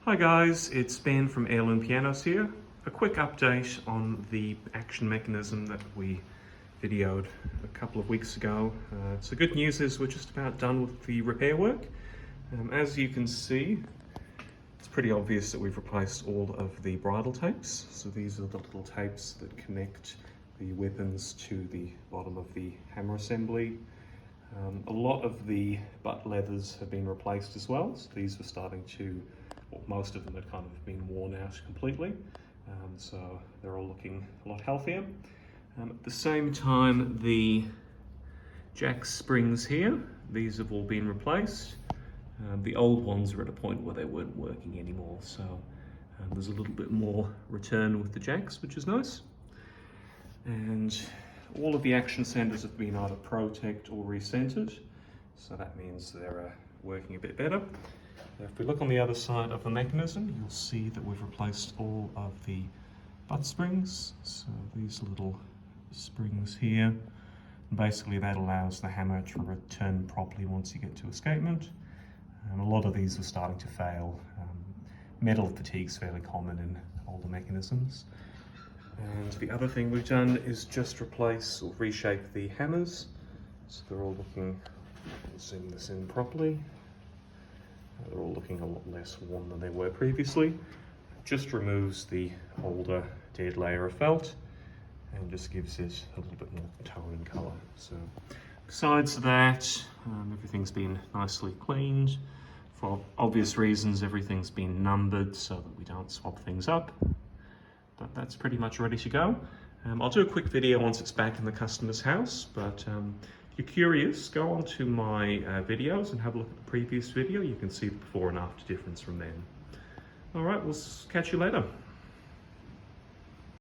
Hi guys, it's Ben from Heirloom Pianos here. A quick update on the action mechanism that we videoed a couple of weeks ago. So good news is we're just about done with the repair work. As you can see, it's pretty obvious that we've replaced all of the bridle tapes. So these are the little tapes that connect the weapons to the bottom of the hammer assembly. A lot of the butt leathers have been replaced as well. So these were starting to, well, most of them had kind of been worn out completely. So they're all looking a lot healthier. At the same time, the jack springs here, these have all been replaced. The old ones are at a point where they weren't working anymore. So there's a little bit more return with the jacks, which is nice. And all of the action centers have been either protect or recentered, so that means they're working a bit better. If we look on the other side of the mechanism, you'll see that we've replaced all of the butt springs. So these little springs here, basically that allows the hammer to return properly once you get to escapement. A lot of these are starting to fail. Metal fatigue is fairly common in older mechanisms. And the other thing we've done is just replace or reshape the hammers. So they're all looking, zoom this in properly, they're all looking a lot less worn than they were previously. Just removes the older dead layer of felt and just gives it a little bit more tone and colour. So besides that, everything's been nicely cleaned. For obvious reasons, everything's been numbered so that we don't swap things up. But that's pretty much ready to go. I'll do a quick video once it's back in the customer's house, but if you're curious, go on to my videos and have a look at the previous video. You can see the before and after difference from then. All right, we'll catch you later.